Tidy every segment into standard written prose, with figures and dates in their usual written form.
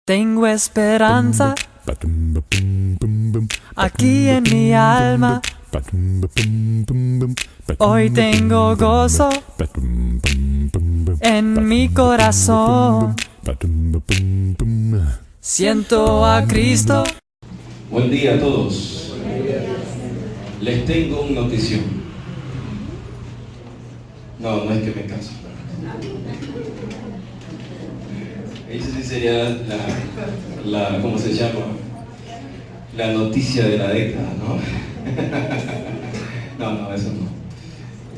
Tengo esperanza aquí en mi alma. Hoy tengo gozo en mi corazón. Siento a Cristo. Buen día a todos. Les tengo una notición. No es que me caso. Esa sí sería la ¿cómo se llama? La noticia de la década, ¿no? No, eso no.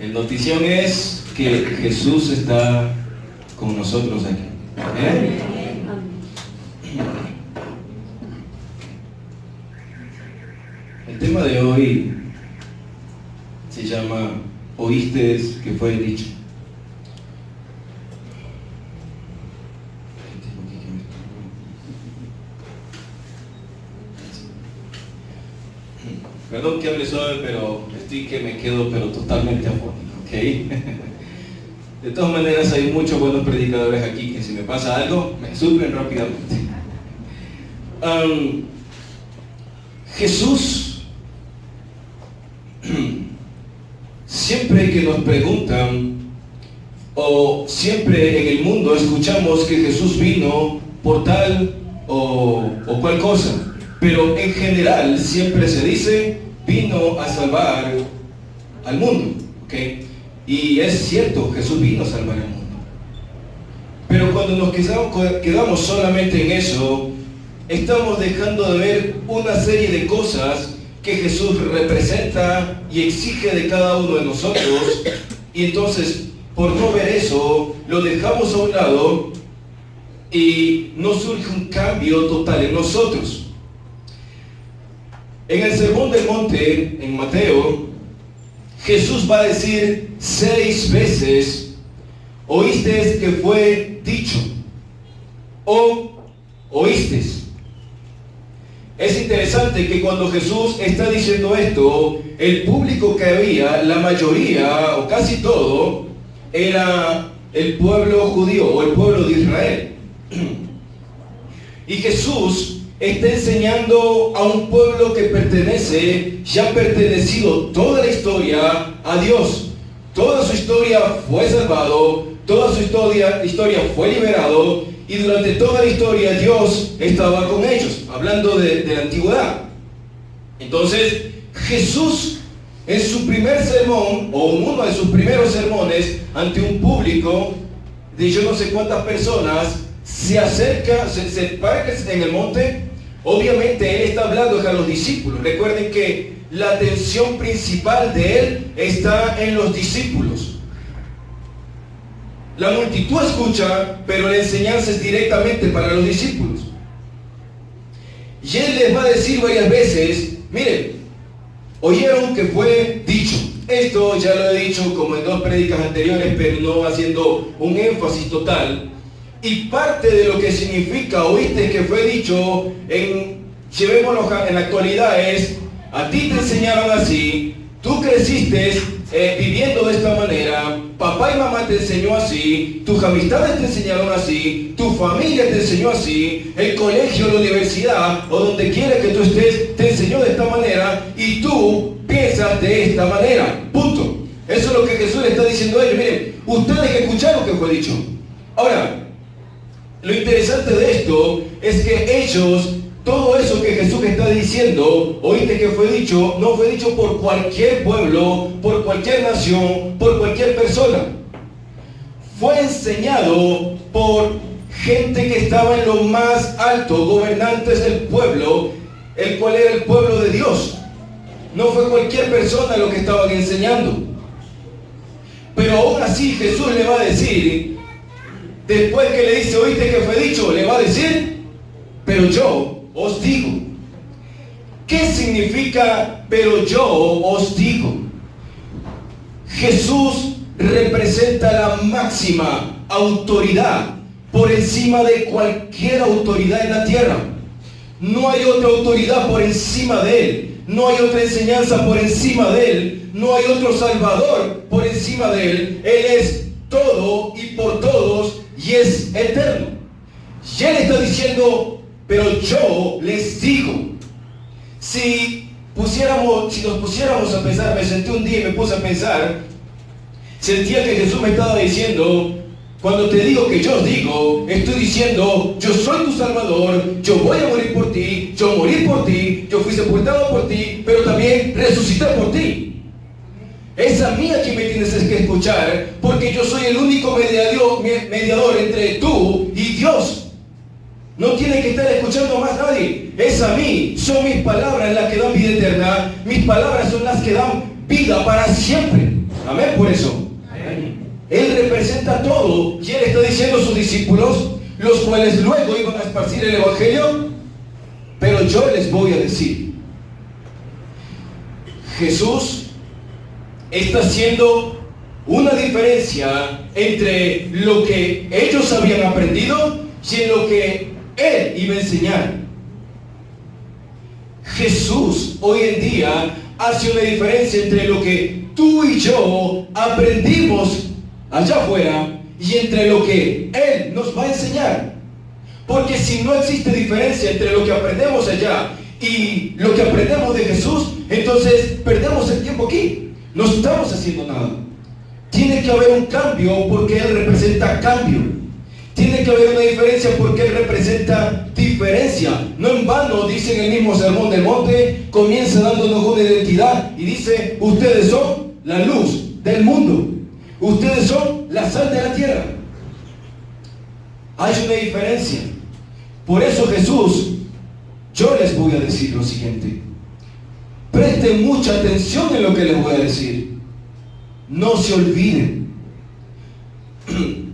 La notición es que Jesús está con nosotros aquí. El tema de hoy se llama ¿Oíste que fue dicho? Perdón que hable suave, pero estoy que me quedo totalmente afónico, ¿ok? De todas maneras hay muchos buenos predicadores aquí que si me pasa algo, me suplen rápidamente. Jesús, siempre que nos preguntan, o siempre en el mundo escuchamos que Jesús vino por tal o cual cosa, pero en general siempre se dice, vino a salvar al mundo, ¿ok? Y es cierto, Jesús vino a salvar al mundo. Pero cuando nos quedamos solamente en eso, estamos dejando de ver una serie de cosas que Jesús representa y exige de cada uno de nosotros, y entonces, por no ver eso, lo dejamos a un lado y no surge un cambio total en nosotros. En el Sermón del Monte, en Mateo, Jesús va a decir 6 veces, oíste que fue dicho, o oíste. Es interesante que cuando Jesús está diciendo esto, el público que había, la mayoría, o casi todo, era el pueblo judío, o el pueblo de Israel. Y Jesús está enseñando a un pueblo que ya ha pertenecido toda la historia a Dios. Toda su historia fue salvado, toda su historia fue liberado, y durante toda la historia Dios estaba con ellos, hablando de la antigüedad. Entonces Jesús en su primer sermón, o uno de sus primeros sermones, ante un público de yo no sé cuántas personas, se acerca, se para en el monte. Obviamente Él está hablando a los discípulos. Recuerden que la atención principal de Él está en los discípulos. La multitud escucha, pero la enseñanza es directamente para los discípulos. Y Él les va a decir varias veces, miren, oyeron que fue dicho. Esto ya lo he dicho como en 2 prédicas anteriores, pero no haciendo un énfasis total. Y parte de lo que significa oíste que fue dicho, llevémoslo en la actualidad, es, a ti te enseñaron así, tú creciste viviendo de esta manera, papá y mamá te enseñó así, tus amistades te enseñaron así, tu familia te enseñó así, el colegio, la universidad, o donde quiera que tú estés, te enseñó de esta manera, y tú piensas de esta manera, punto. Eso es lo que Jesús le está diciendo a ellos. Miren, ustedes escucharon que fue dicho. Ahora, lo interesante de esto es que ellos, todo eso que Jesús está diciendo, oíste que fue dicho, no fue dicho por cualquier pueblo, por cualquier nación, por cualquier persona. Fue enseñado por gente que estaba en lo más alto, gobernantes del pueblo, el cual era el pueblo de Dios. No fue cualquier persona lo que estaban enseñando. Pero aún así Jesús le va a decir, después que le dice, oíste que fue dicho, le va a decir, pero yo os digo. ¿Qué significa, pero yo os digo? Jesús representa la máxima autoridad por encima de cualquier autoridad en la tierra. No hay otra autoridad por encima de Él. No hay otra enseñanza por encima de Él. No hay otro Salvador por encima de Él. Él es todo y por todos y es eterno. Y él está diciendo, pero yo les digo. Si nos pusiéramos a pensar, me senté un día y me puse a pensar, sentía que Jesús me estaba diciendo, cuando te digo que yo os digo, estoy diciendo, yo soy tu Salvador, yo voy a morir por ti, yo morí por ti, yo fui sepultado por ti, pero también resucité por ti. Es a mí a quien me tienes que escuchar, porque yo soy el único mediador entre tú y Dios. No tiene que estar escuchando más nadie. Es a mí. Son mis palabras las que dan vida eterna. Mis palabras son las que dan vida para siempre. Amén por eso. Amén. Él representa todo. Y él está diciendo a sus discípulos, los cuales luego iban a esparcir el evangelio. Pero yo les voy a decir, Jesús está haciendo una diferencia entre lo que ellos habían aprendido y en lo que Él iba a enseñar. Jesús hoy en día hace una diferencia entre lo que tú y yo aprendimos allá afuera y entre lo que Él nos va a enseñar. Porque si no existe diferencia entre lo que aprendemos allá y lo que aprendemos de Jesús, entonces perdemos el tiempo aquí. No estamos haciendo nada. Tiene que haber un cambio porque Él representa cambio. Tiene que haber una diferencia porque Él representa diferencia. No en vano dice en el mismo Sermón del Monte, comienza dándonos una identidad y dice, ustedes son la luz del mundo. Ustedes son la sal de la tierra. Hay una diferencia. Por eso Jesús, yo les voy a decir lo siguiente. Presten mucha atención en lo que les voy a decir. No se olviden.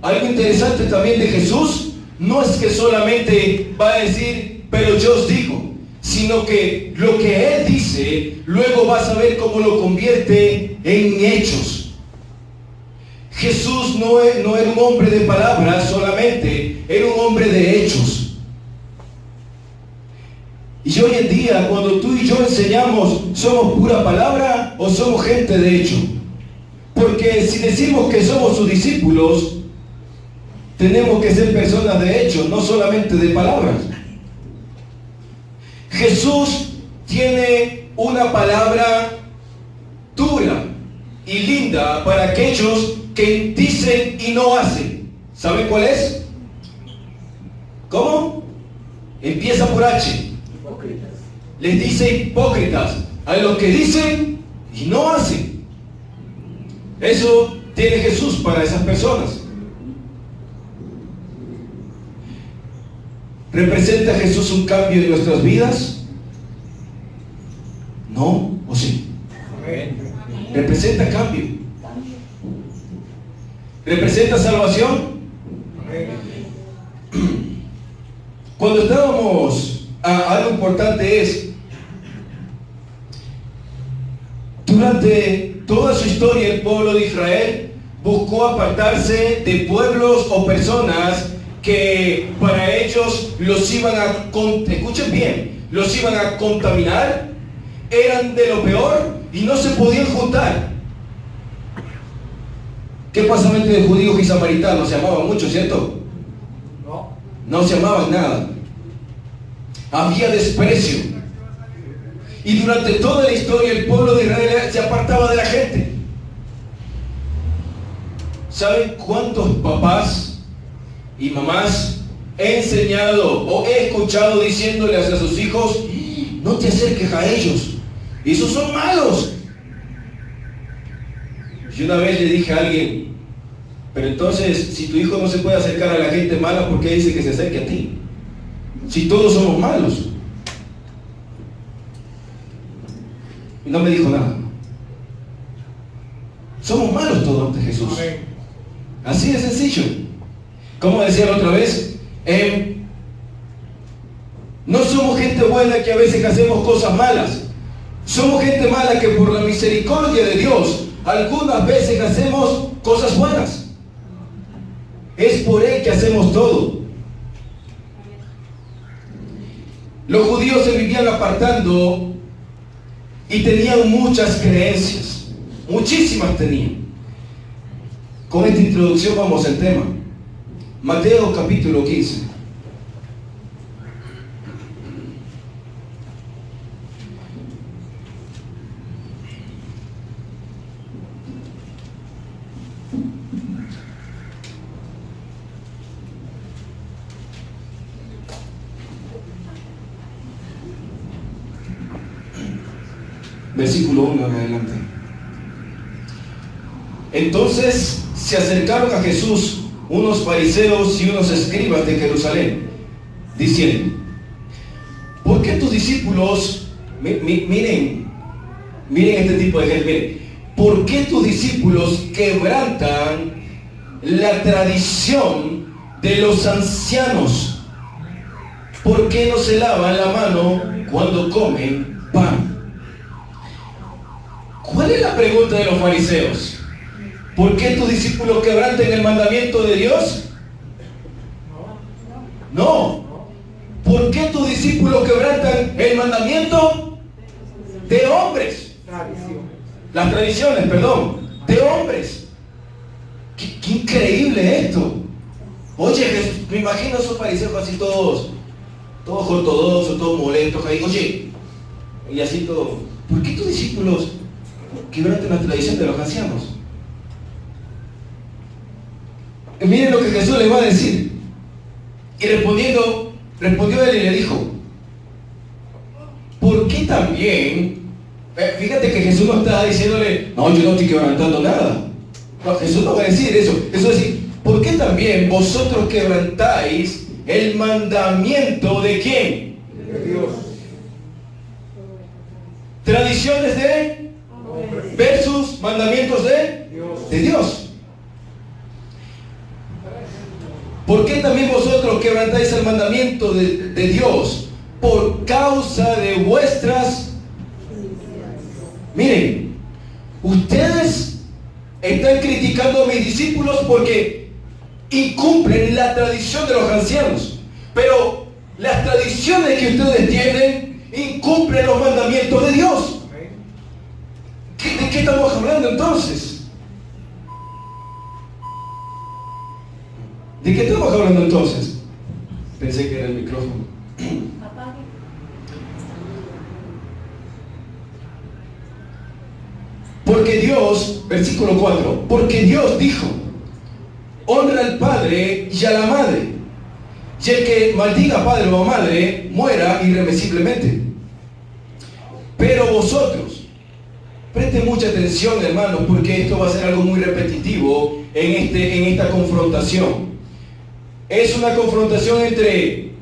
Algo interesante también de Jesús, no es que solamente va a decir, pero yo os digo, sino que lo que Él dice, luego vas a ver cómo lo convierte en hechos. Jesús no era un hombre de palabras solamente, era un hombre de hechos. Y hoy en día, cuando tú y yo enseñamos, ¿somos pura palabra o somos gente de hecho? Porque si decimos que somos sus discípulos, tenemos que ser personas de hecho, no solamente de palabras. Jesús tiene una palabra dura y linda para aquellos que dicen y no hacen. ¿Saben cuál es? ¿Cómo? Empieza por H. Les dice hipócritas a los que dicen y no hacen. Eso tiene Jesús para esas personas. ¿Representa Jesús un cambio en nuestras vidas? ¿No o sí? ¿Representa cambio? ¿Representa salvación? Cuando estábamos, algo importante es, durante toda su historia el pueblo de Israel buscó apartarse de pueblos o personas que para ellos los iban a, escuchen bien, los iban a contaminar, eran de lo peor y no se podían juntar. ¿Qué pasa entre judíos y samaritanos? Se amaban mucho, ¿cierto? No se amaban nada. Había desprecio. Y durante toda la historia el pueblo de Israel se apartaba de la gente. ¿Saben cuántos papás y mamás he enseñado o he escuchado diciéndoles a sus hijos, no te acerques a ellos, esos son malos? Y una vez le dije a alguien, pero entonces si tu hijo no se puede acercar a la gente mala, ¿por qué dice que se acerque a ti? Si todos somos malos. Y no me dijo nada. Somos malos todos ante Jesús. Así de sencillo. Como decía la otra vez, no somos gente buena que a veces hacemos cosas malas. Somos gente mala que por la misericordia de Dios algunas veces hacemos cosas buenas. Es por Él que hacemos todo. Los judíos se vivían apartando y tenían muchas creencias. Muchísimas tenían. Con esta introducción vamos al tema. Mateo capítulo 15. versículo 1 en adelante. Entonces se acercaron a Jesús unos fariseos y unos escribas de Jerusalén, diciendo: ¿por qué tus discípulos, miren este tipo de gente, miren, ¿por qué tus discípulos quebrantan la tradición de los ancianos? ¿Por qué no se lavan la mano cuando comen pan? ¿Cuál es la pregunta de los fariseos? ¿Por qué tus discípulos quebrantan el mandamiento de Dios? No. ¿Por qué tus discípulos quebrantan el mandamiento de hombres? Las tradiciones, perdón, de hombres. Qué increíble esto. Oye, me imagino a esos fariseos así todos ortodoxos, todos molestos ahí. Oye, y así todo. ¿Por qué tus discípulos quebrantan la tradición de los ancianos? Y miren lo que Jesús les va a decir. Y respondió él y le dijo: ¿por qué también? Fíjate que Jesús no está diciéndole: no, yo no estoy quebrantando nada. No, Jesús no va a decir eso. Eso es decir, ¿por qué también vosotros quebrantáis el mandamiento de quién? De Dios. Tradiciones de versus mandamientos de Dios. ¿Por qué también vosotros quebrantáis el mandamiento de Dios? Por causa de vuestras... Miren, ustedes están criticando a mis discípulos porque incumplen la tradición de los ancianos, pero las tradiciones que ustedes tienen incumplen los mandamientos de Dios. ¿De qué estamos hablando entonces? ¿De qué estamos hablando entonces? Pensé que era el micrófono. Porque Dios, versículo 4, porque Dios dijo: honra al padre y a la madre, y el que maldiga a padre o a madre muera irremisiblemente. Pero vosotros, presten mucha atención, hermanos, porque esto va a ser algo muy repetitivo en esta confrontación. Es una confrontación entre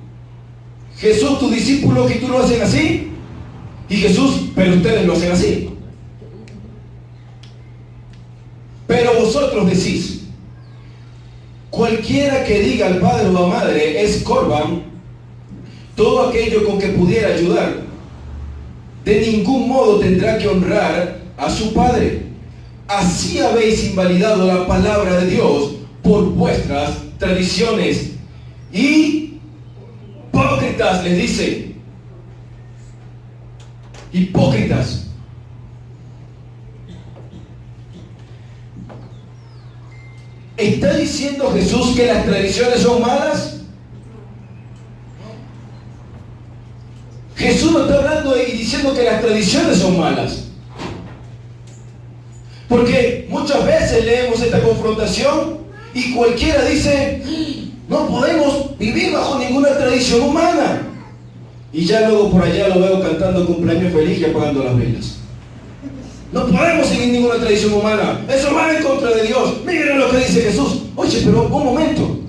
Jesús, tus discípulos, que tú lo hacen así, y Jesús, pero ustedes lo hacen así. Pero vosotros decís: cualquiera que diga al padre o a madre es Corban, todo aquello con que pudiera ayudar, de ningún modo tendrá que honrar a su padre. Así habéis invalidado la palabra de Dios por vuestras tradiciones. Y hipócritas, les dice, hipócritas. ¿Está diciendo Jesús que las tradiciones son malas? Jesús no está hablando y diciendo que las tradiciones son malas. Porque muchas veces leemos esta confrontación y cualquiera dice: no podemos vivir bajo ninguna tradición humana. Y ya luego por allá lo veo cantando cumpleaños feliz y apagando las velas. No podemos seguir ninguna tradición humana. Eso va en contra de Dios. Miren lo que dice Jesús. Oye, pero un momento.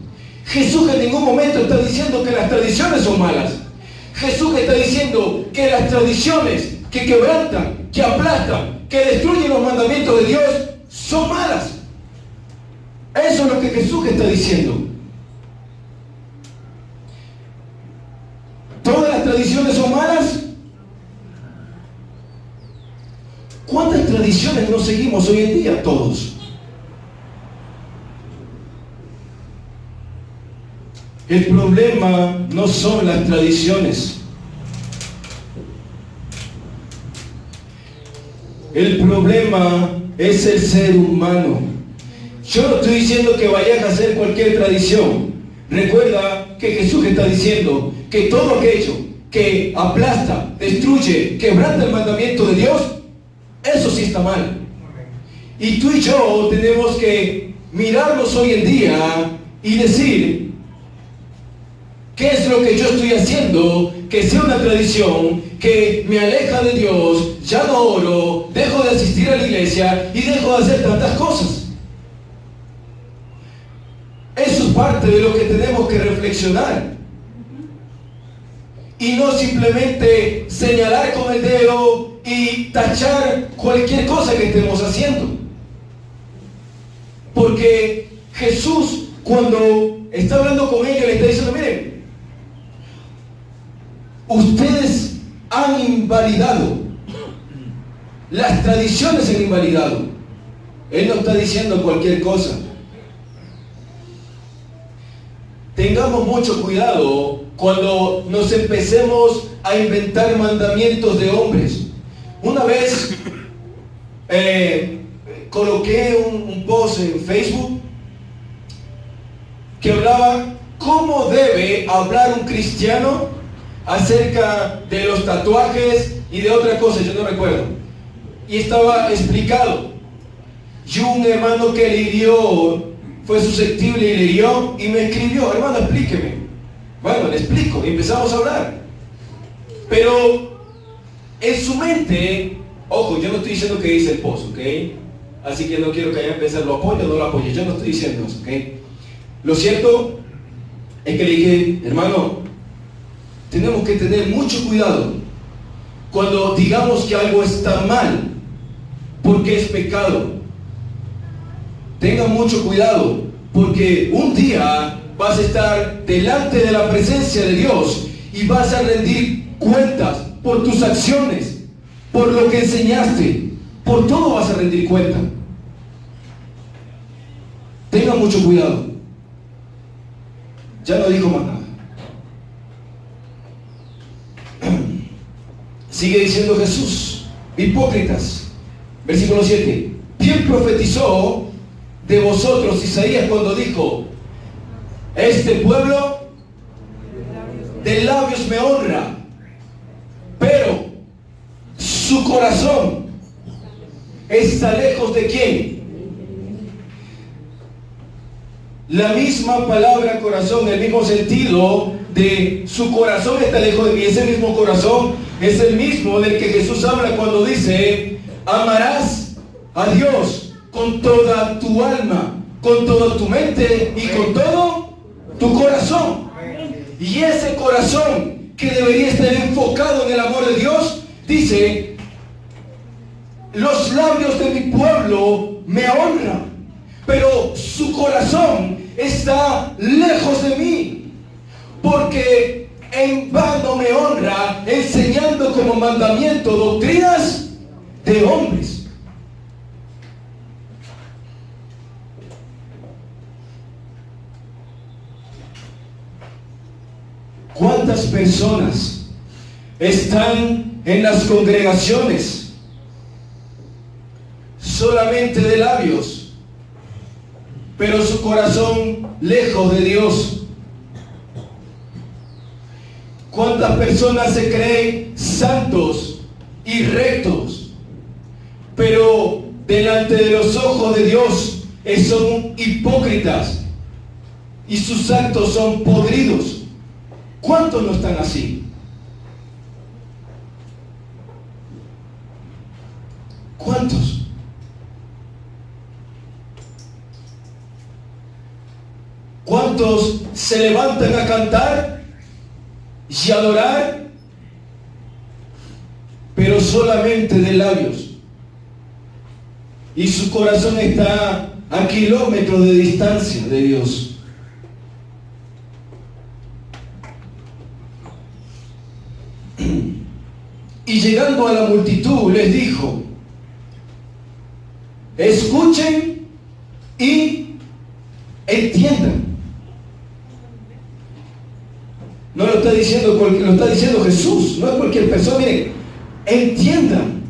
Jesús en ningún momento está diciendo que las tradiciones son malas. Jesús está diciendo que las tradiciones que quebrantan, que aplastan, que destruyen los mandamientos de Dios son malas. Eso es lo que Jesús está diciendo. ¿Todas las tradiciones son malas? ¿Cuántas tradiciones no seguimos hoy en día? Todos. El problema no son las tradiciones. El problema es el ser humano. Yo no estoy diciendo que vayas a hacer cualquier tradición. Recuerda que Jesús está diciendo que todo aquello que aplasta, destruye, quebranta el mandamiento de Dios, eso sí está mal. Y tú y yo tenemos que mirarnos hoy en día y decir: ¿Qué es lo que yo estoy haciendo que sea una tradición que me aleja de Dios? Ya no oro, dejo de asistir a la iglesia y dejo de hacer tantas cosas. Eso es parte de lo que tenemos que reflexionar. Y no simplemente señalar con el dedo y tachar cualquier cosa que estemos haciendo. Porque Jesús, cuando está hablando con ellos, le está diciendo, miren, ustedes han invalidado, las tradiciones han invalidado. Él no está diciendo cualquier cosa. Tengamos mucho cuidado cuando nos empecemos a inventar mandamientos de hombres. Una vez coloqué un post en Facebook que hablaba cómo debe hablar un cristiano acerca de los tatuajes y de otra cosa, yo no recuerdo. Y estaba explicado. Y un hermano que le hirió fue susceptible y le hirió y me escribió, hermano, explíqueme. Bueno, le explico y empezamos a hablar. Pero en su mente, ojo, yo no estoy diciendo que dice el post, ¿ok? Así que no quiero que haya pensado, lo apoyo o no lo apoyo, yo no estoy diciendo eso, ¿ok? Lo cierto es que le dije, hermano, tenemos que tener mucho cuidado cuando digamos que algo está mal, porque es pecado. Tengan mucho cuidado, porque un día vas a estar delante de la presencia de Dios y vas a rendir cuentas por tus acciones, por lo que enseñaste, por todo vas a rendir cuenta. Tengan mucho cuidado. Ya no dijo más nada. Sigue diciendo Jesús, hipócritas, versículo 7. ¿Quién profetizó de vosotros Isaías cuando dijo, este pueblo de labios me honra, pero su corazón está lejos de quién? La misma palabra corazón, el mismo sentido de su corazón está lejos de mí. Ese mismo corazón es el mismo del que Jesús habla cuando dice, amarás a Dios con toda tu alma, con toda tu mente y con todo tu corazón. Y ese corazón que debería estar enfocado en el amor de Dios, dice, los labios de mi pueblo me honran, pero su corazón está lejos de mí, porque en vano me honra enseñando como mandamiento doctrinas de hombres. ¿Cuántas personas están en las congregaciones solamente de labios, pero su corazón lejos de Dios? ¿Cuántas personas se creen santos y rectos, pero delante de los ojos de Dios son hipócritas y sus actos son podridos? ¿Cuántos no están así? ¿Cuántos? ¿Cuántos se levantan a cantar y adorar, pero solamente de labios? Y su corazón está a kilómetros de distancia de Dios. Y llegando a la multitud les dijo, escuchen y entiendan. No lo está diciendo cualquier, lo está diciendo Jesús, no es cualquier persona. Miren, entiendan.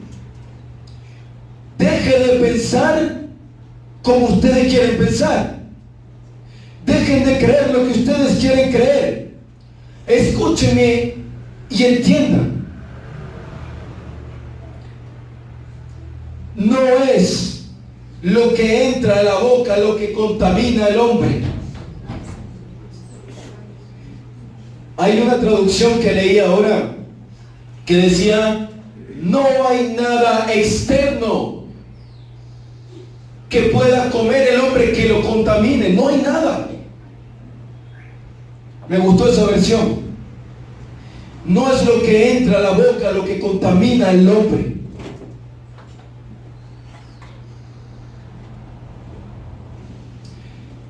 Dejen de pensar como ustedes quieren pensar. Dejen de creer lo que ustedes quieren creer. Escúchenme y entiendan. No es lo que entra a la boca lo que contamina al hombre. Hay una traducción que leí ahora que decía, no hay nada externo que pueda comer el hombre que lo contamine. No hay nada. Me gustó esa versión. No es lo que entra a la boca lo que contamina al hombre.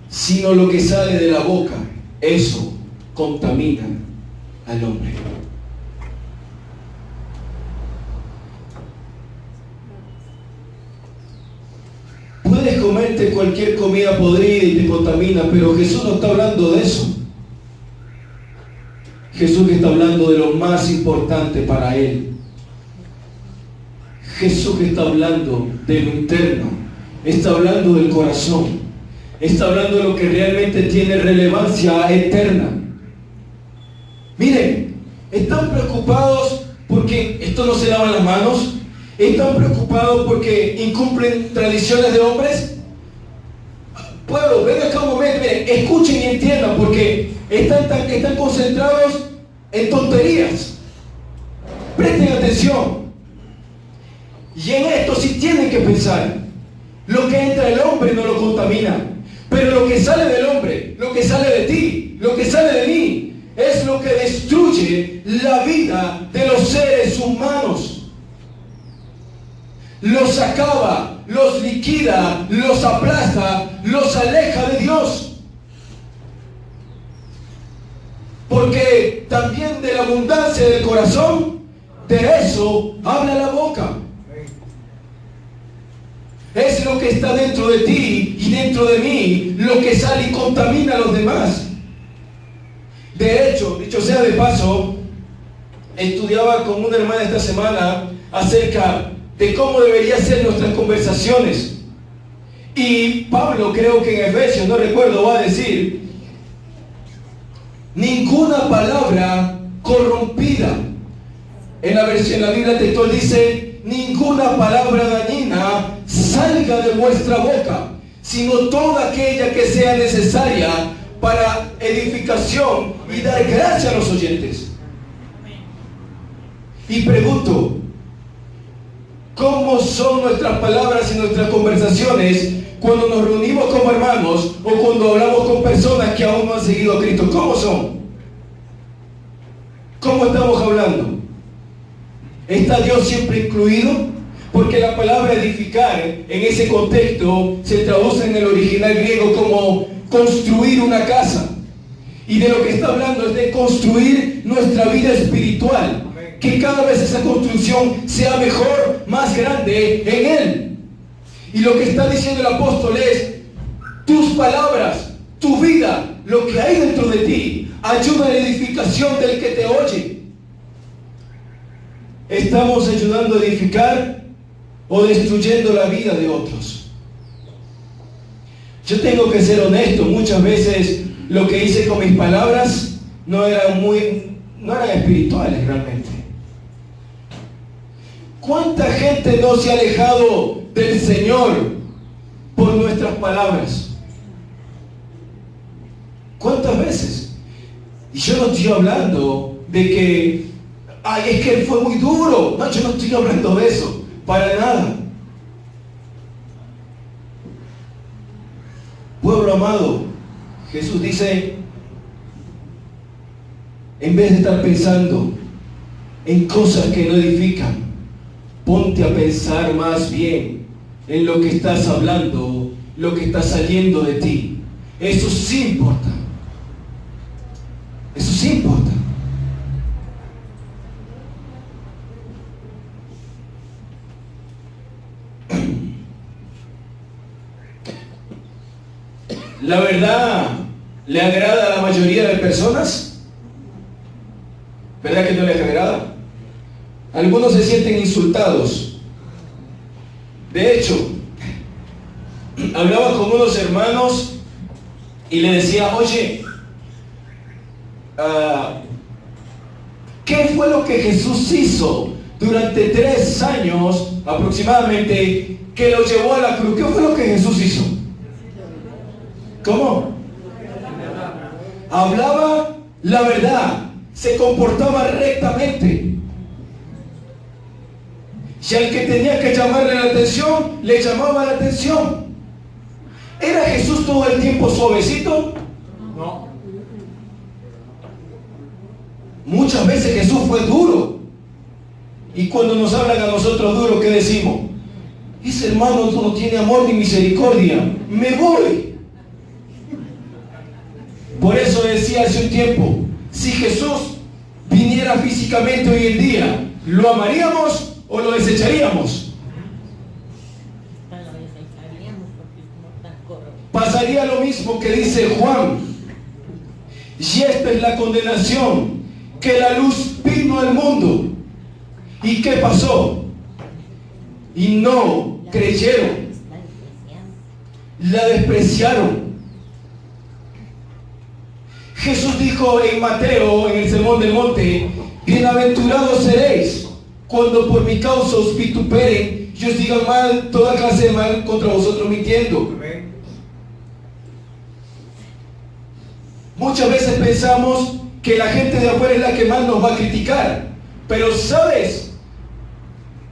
Sino lo que sale de la boca. Eso contamina al hombre. Puedes comerte cualquier comida podrida y te contamina, pero Jesús no está hablando de eso. Jesús está hablando de lo más importante para Él. Jesús está hablando de lo interno, está hablando del corazón, está hablando de lo que realmente tiene relevancia eterna. Miren, están preocupados porque esto no se lavan las manos. ¿Están preocupados porque incumplen tradiciones de hombres? Pueblo, ven acá un momento, miren, escuchen y entiendan, porque están concentrados en tonterías. Presten atención. Y en esto sí tienen que pensar. Lo que entra del hombre no lo contamina, pero lo que sale del hombre, lo que sale de ti, lo que sale de mí, es lo que destruye la vida de los seres humanos. Los acaba, los liquida, los aplasta, los aleja de Dios. Porque también de la abundancia del corazón, de eso habla la boca. Es lo que está dentro de ti y dentro de mí, lo que sale y contamina a los demás. De hecho, dicho sea de paso, estudiaba con una hermana esta semana acerca de cómo deberían ser nuestras conversaciones. Y Pablo, creo que en Efesios, no recuerdo, va a decir, ninguna palabra corrompida. En la Biblia textual dice, ninguna palabra dañina salga de vuestra boca, sino toda aquella que sea necesaria para edificación y dar gracia a los oyentes. Y pregunto, ¿cómo son nuestras palabras y nuestras conversaciones cuando nos reunimos como hermanos o cuando hablamos con personas que aún no han seguido a Cristo? ¿Cómo son? ¿Cómo estamos hablando? ¿Está Dios siempre incluido? Porque la palabra edificar en ese contexto se traduce en el original griego como construir una casa. Y de lo que está hablando es de construir nuestra vida espiritual. Que cada vez esa construcción sea mejor, más grande en Él. Y lo que está diciendo el apóstol es, tus palabras, tu vida, lo que hay dentro de ti, ayuda a la edificación del que te oye. ¿Estamos ayudando a edificar o destruyendo la vida de otros? Yo tengo que ser honesto, muchas veces lo que hice con mis palabras no eran espirituales realmente. ¿Cuánta gente no se ha alejado del Señor por nuestras palabras? ¿Cuántas veces? Y yo no estoy hablando de que, es que él fue muy duro. No, yo no estoy hablando de eso, para nada. Pueblo amado, Jesús dice, en vez de estar pensando en cosas que no edifican, ponte a pensar más bien en lo que estás hablando, lo que está saliendo de ti. Eso sí importa. Eso sí importa. ¿La verdad le agrada a la mayoría de personas? ¿Verdad que no les agrada? Algunos se sienten insultados. De hecho, hablaba con unos hermanos y le decía, oye, ¿qué fue lo que Jesús hizo durante 3 años aproximadamente que lo llevó a la cruz? ¿Qué fue lo que Jesús hizo? ¿Cómo? Hablaba la verdad. se comportaba rectamente. Y al que tenía que llamarle la atención, le llamaba la atención. ¿Era Jesús todo el tiempo suavecito? No. Muchas veces Jesús fue duro. Y cuando nos hablan a nosotros duro, ¿qué decimos? Ese hermano no tiene amor ni misericordia. Me voy. Por eso decía hace un tiempo, si Jesús viniera físicamente hoy en día, ¿lo amaríamos o lo desecharíamos? Pasaría lo mismo que dice Juan. Y esta es la condenación, que la luz vino al mundo. ¿Y qué pasó? Y no creyeron. La despreciaron. Jesús dijo en Mateo, en el Sermón del Monte, bienaventurados seréis cuando por mi causa os vituperen y os digan mal, toda clase de mal contra vosotros mintiendo. Muchas veces pensamos que la gente de afuera es la que más nos va a criticar, pero ¿sabes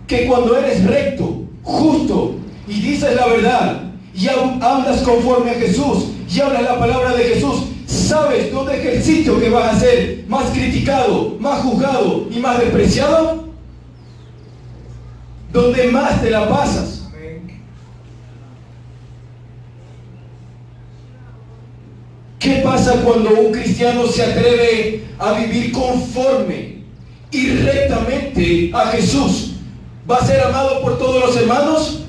que cuando eres recto, justo y dices la verdad y andas conforme a Jesús y hablas la palabra de Jesús, sabes dónde es el sitio que vas a ser más criticado, más juzgado y más despreciado? Donde más te la pasas. ¿Qué pasa cuando un cristiano se atreve a vivir conforme y rectamente a Jesús? ¿Va a ser amado por todos los hermanos?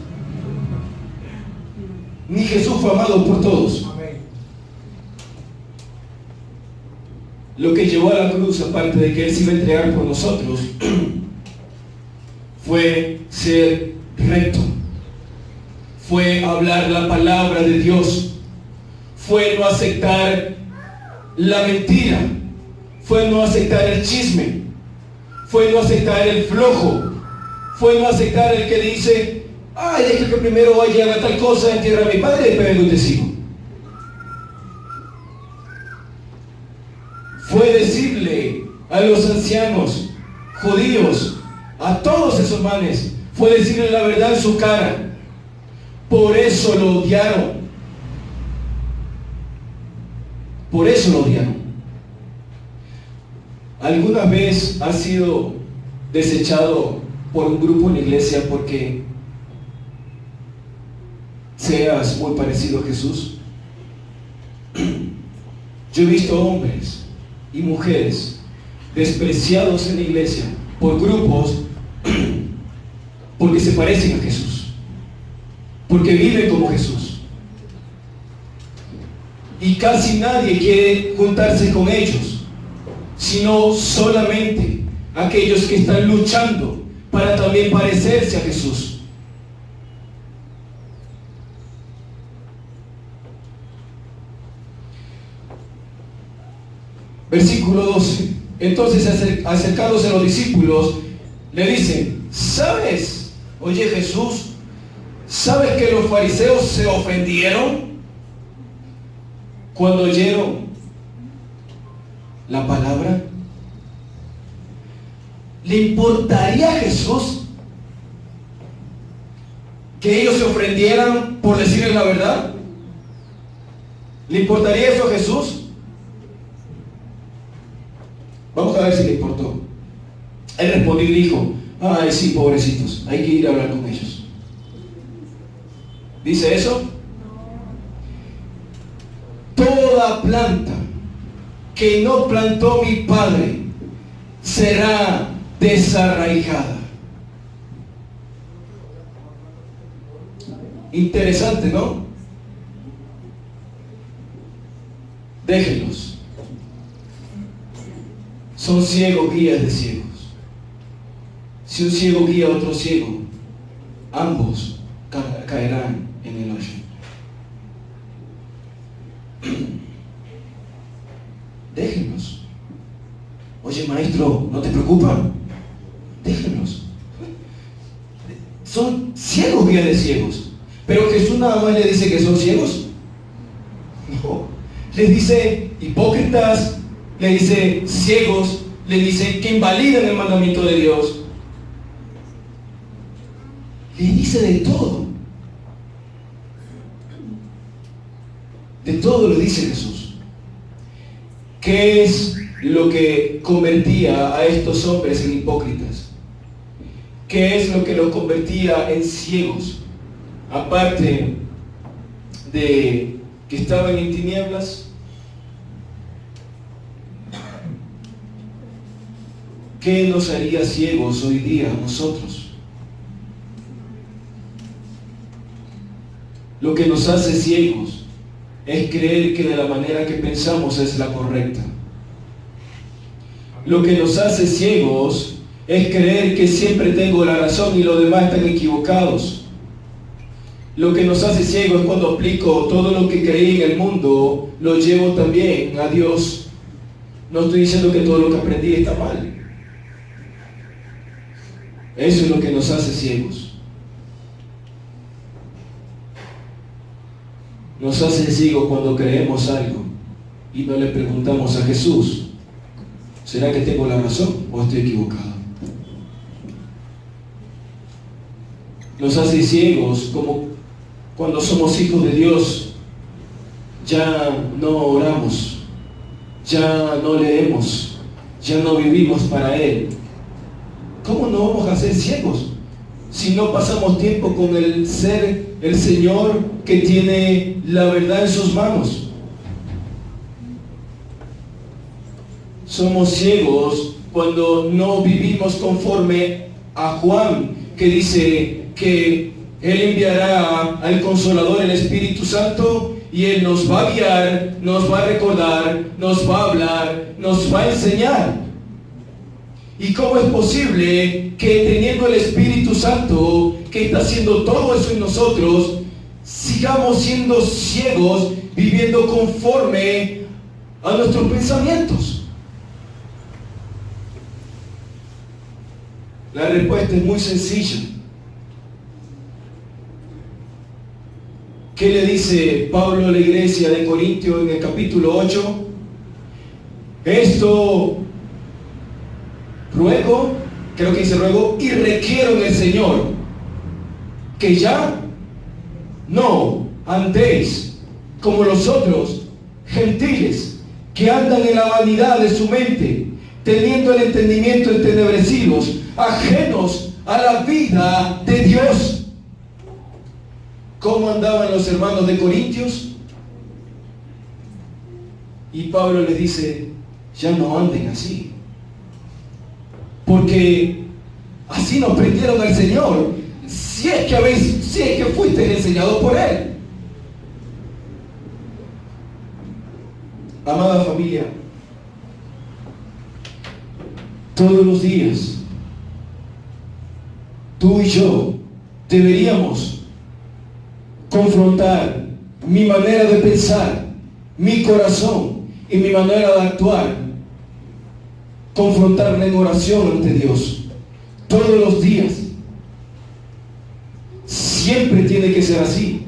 Ni Jesús fue amado por todos. Lo que llevó a la cruz, aparte de que Él se iba a entregar por nosotros, fue ser recto, fue hablar la palabra de Dios, fue no aceptar la mentira, fue no aceptar el chisme, fue no aceptar el flojo, fue no aceptar el que dice, ay, deja que primero vaya a hacer tal cosa en tierra de mi padre y después vengo y te sigo. Fue decirle a los ancianos judíos, a todos esos manes, fue decirle la verdad en su cara. Por eso lo odiaron. Por eso lo odiaron. ¿Alguna vez has sido desechado por un grupo en la iglesia porque seas muy parecido a Jesús? Yo he visto hombres y mujeres despreciados en la iglesia por grupos porque se parecen a Jesús, porque viven como Jesús, y casi nadie quiere juntarse con ellos, sino solamente aquellos que están luchando para también parecerse a Jesús. Versículo 12. Entonces, acercándose a los discípulos, le dicen, ¿sabes? Oye Jesús, ¿sabes que los fariseos se ofendieron cuando oyeron la palabra? ¿Le importaría a Jesús que ellos se ofendieran por decirles la verdad? ¿Le importaría eso a Jesús? Vamos a ver si le importó. Él respondió y dijo, ay sí, pobrecitos, hay que ir a hablar con ellos. ¿Dice eso? Toda planta que no plantó mi Padre será desarraigada. Interesante, ¿no? Déjenlos. Son ciegos guías de ciegos. Si un ciego guía a otro ciego, ambos caerán en el hoyo. Déjenlos. Oye maestro, ¿no te preocupa? Déjenlos. Son ciegos guías de ciegos. Pero Jesús nada más le dice que son ciegos. No. Les dice hipócritas, le dice ciegos, le dicen que invalidan el mandamiento de Dios. Le dice de todo. De todo le dice Jesús. ¿Qué es lo que convertía a estos hombres en hipócritas? ¿Qué es lo que los convertía en ciegos? Aparte de que estaban en tinieblas, ¿qué nos haría ciegos hoy día a nosotros? Lo que nos hace ciegos es creer que de la manera que pensamos es la correcta. Lo que nos hace ciegos es creer que siempre tengo la razón y los demás están equivocados. Lo que nos hace ciegos es cuando aplico todo lo que creí en el mundo, lo llevo también a Dios. No estoy diciendo que todo lo que aprendí está mal. Eso es lo que nos hace ciegos. Nos hace ciegos cuando creemos algo y no le preguntamos a Jesús, ¿será que tengo la razón o estoy equivocado? Nos hace ciegos como cuando somos hijos de Dios, ya no oramos, ya no leemos, ya no vivimos para Él. ¿Cómo no vamos a ser ciegos si no pasamos tiempo con el Señor que tiene la verdad en sus manos? Somos ciegos cuando no vivimos conforme a Juan, que dice que Él enviará al Consolador, el Espíritu Santo, y Él nos va a guiar, nos va a recordar, nos va a hablar, nos va a enseñar. ¿Y cómo es posible que teniendo el Espíritu Santo, que está haciendo todo eso en nosotros, sigamos siendo ciegos, viviendo conforme a nuestros pensamientos? La respuesta es muy sencilla. ¿Qué le dice Pablo a la iglesia de Corintios en el capítulo 8? Esto ruego, creo que dice ruego, y requiero en el Señor, que ya no andéis como los otros gentiles, que andan en la vanidad de su mente, teniendo el entendimiento entenebrecidos, ajenos a la vida de Dios. ¿Cómo andaban los hermanos de Corintios? Y Pablo les dice, ya no anden así, porque así nos prendieron al Señor, si es que fuiste enseñado por Él. Amada familia, todos los días tú y yo deberíamos confrontar mi manera de pensar, mi corazón y mi manera de actuar, confrontarla en oración ante Dios todos los días. Siempre tiene que ser así.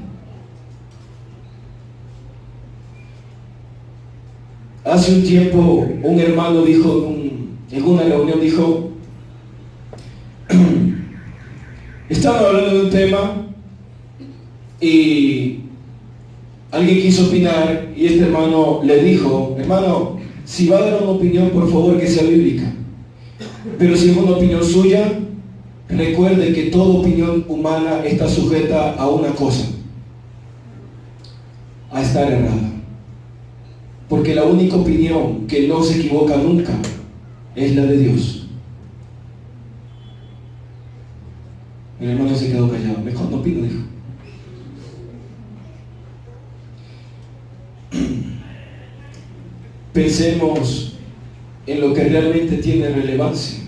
Hace un tiempo un hermano dijo en una reunión, dijo, estaban hablando de un tema y alguien quiso opinar y este hermano le dijo, hermano, si va a dar una opinión, por favor que sea bíblica, pero si es una opinión suya, recuerde que toda opinión humana está sujeta a una cosa, a estar errada, porque la única opinión que no se equivoca nunca es la de Dios. El hermano se quedó callado, mejor no opino, dijo. Pensemos en lo que realmente tiene relevancia.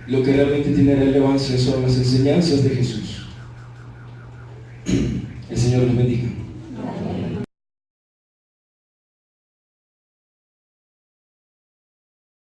Lo que realmente tiene relevancia son las enseñanzas de Jesús. El Señor los bendiga.